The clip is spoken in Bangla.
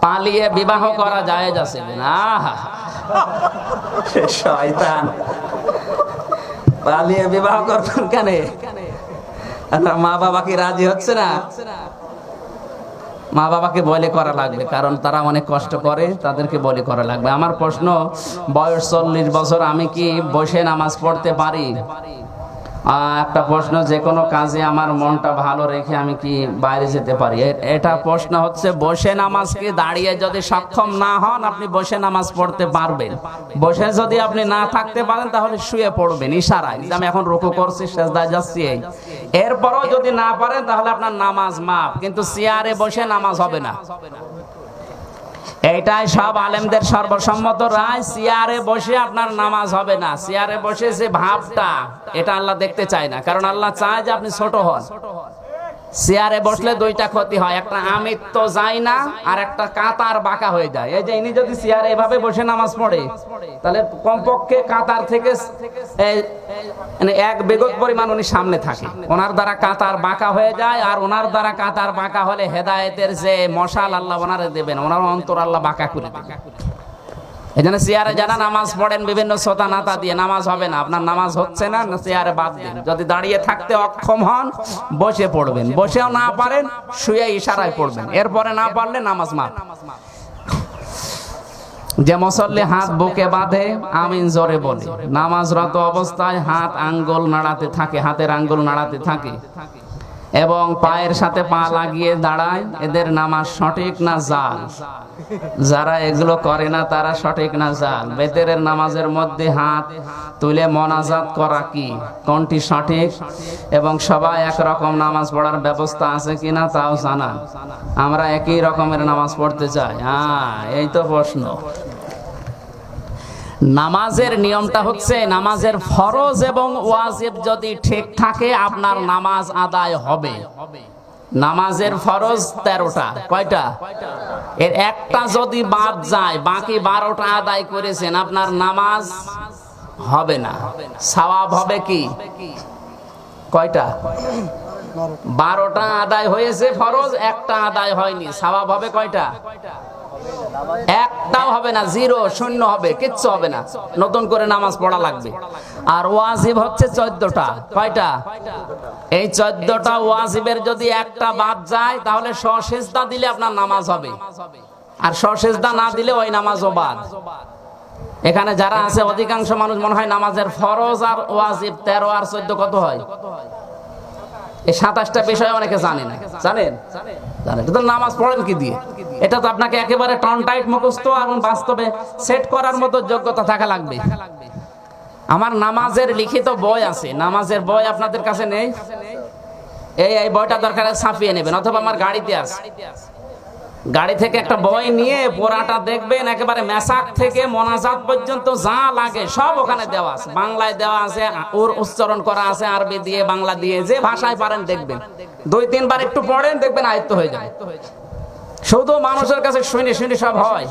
পালিয়ে বিবাহ করা জায়েজ আছে না? শয়তান, পালিয়ে বিবাহ করবেন কেন? মা বাবা কি রাজি হচ্ছে না? মা বাবাকে বলে করা লাগবে, কারণ তারা অনেক কষ্ট করে, তাদেরকে বলে করা লাগবে। আমার প্রশ্ন, বয়স 40 বছর, আমি কি বসে নামাজ পড়তে পারি? একটা প্রশ্ন, যে কোনো কাজে আমার মনটা ভালো রেখে আমি কি বাইরে যেতে পারি? এটা প্রশ্ন হচ্ছে, বসে নামাজ কি দাঁড়িয়ে যদি সক্ষম না হন আপনি বসে নামাজ পড়তে পারবেন। বসে যদি আপনি না থাকতে পারেন তাহলে শুয়ে পড়বেন ইশারায়, যে আমি এখন রুকু করছি, সিজদায় যাচ্ছি। এরপরও যদি না পারেন তাহলে আপনার নামাজ মাফ, কিন্তু চেয়ারে বসে নামাজ হবে না। এইটাই সব আলেমদের সর্বসম্মত রায়, চেয়ারে বসে আপনার নামাজ হবে না। চেয়ারে বসে যে ভাবটা, এটা আল্লাহ দেখতে চায় না, কারণ আল্লাহ চায় যে আপনি ছোট হন। চেয়ারে বসলে দুইটা ক্ষতি হয়, একটা আমিত্ব যায় না, আর একটা কাতার বাঁকা হয়ে যায়। এই যে ইনি যদি চেয়ারে এভাবে বসে নামাজ পড়ে, তাহলে কমপক্ষে কাতার থেকে 1 বিগত পরিমাণ উনি সামনে থাকে, ওনার দ্বারা কাতার বাঁকা হয়ে যায়। আর ওনার দ্বারা কাতার বাঁকা হলে হেদায়েতের যে মশাল আল্লাহ ওনারে দেবেন, ওনার অন্তর আল্লাহ বাঁকা করে দেবেন। এই জন্য চেয়ারে যারা নামাজ পড়েন বিভিন্ন সোতা নাতা দিয়ে, নামাজ হবে না। আপনার নামাজ হচ্ছে না, চেয়ারে বাদ দিন। যদি দাঁড়িয়ে থাকতে অক্ষম হন বসে পড়বেন, বসেও না পারেন শুয়ে ইশারায় পড়বেন, এরপরে না পারলে নামাজ মাফ। যে মুসল্লি হাত বুকে বাঁধে আমিন জোরে বলে, নামাজরত অবস্থায় হাত আঙ্গুল নাড়াতে থাকে, হাতের আঙ্গুল নাড়াতে থাকে এবং পায়ের সাথে পা লাগিয়ে দাঁড়ায়, এদের নামাজ সঠিক না জাল? যারা এগুলো করে না তারা সঠিক না জাল? বেতেরের নামাজের মধ্যে হাত তুলে মোনাজাত করা কি, কোনটি সঠিক? এবং সবাই একরকম নামাজ পড়ার ব্যবস্থা আছে কিনা তাও জানান, আমরা একই রকমের নামাজ পড়তে চাই। এই তো প্রশ্ন। নামাজের নিয়মটা হচ্ছে, নামাজের ফরজ এবং ওয়াজিব যদি ঠিক থাকে আপনার নামাজ আদায় হবে। নামাজের ফরজ 13টা, কয়টা? এর একটা যদি বাদ যায়, বাকি 12টা আদায় করেছেন, আপনার নামাজ হবে না। সওয়াব হবে কি? কয়টা? 12টা আদায় হয়েছে ফরজ, একটা আদায় হয়নি, সওয়াব হবে কয়টা? একটাও হবে না, 0 শূন্য হবে, কিচ্ছু হবে না, নতুন করে নামাজ পড়া লাগবে। আর ওয়াজিব হচ্ছে 14টা, কয়টা? এই 14টা ওয়াজিবের যদি একটা বাদ যায় তাহলে সসিজদা দিলে আপনার নামাজ হবে, আর সসিজদা না দিলে ওই নামাজও বাদ। এখানে যারা আছে অধিকাংশ মানুষ মনে হয় নামাজের ফরজ আর ওয়াজিব 13 আর 14 কত হয়? এই 27টা বিষয় অনেকে জানে না। জানেন? তো নামাজ পড়েন কি দিয়ে? এটা তো আপনাকে একেবারে টন টাইট মুখস্থ এবং বাস্তবে সেট করার মতো যোগ্যতা থাকা লাগবে। আমার নামাজের লিখিত বই আছে, নামাজের বই আপনাদের কাছে নেই? এই বইটা দরকার ছাপিয়ে নেবেন, অথবা আমার গাড়িতে আছে। গাড়ি থেকে একটা বই নিয়ে পড়াটা দেখবেন, একেবারে মেসাক থেকে মোনাজাত পর্যন্ত যা লাগে সব ওখানে দেওয়া আছে, বাংলায় দেওয়া আছে, ওর উচ্চারণ করা আছে, আরবি দিয়ে বাংলা দিয়ে, যে ভাষায় পারেন দেখবেন। 2-3 বার একটু পড়েন, দেখবেন আয়ত্ত হয়ে যায়। শুধু মানুষের কাছে শুনে শুনে সব হয়।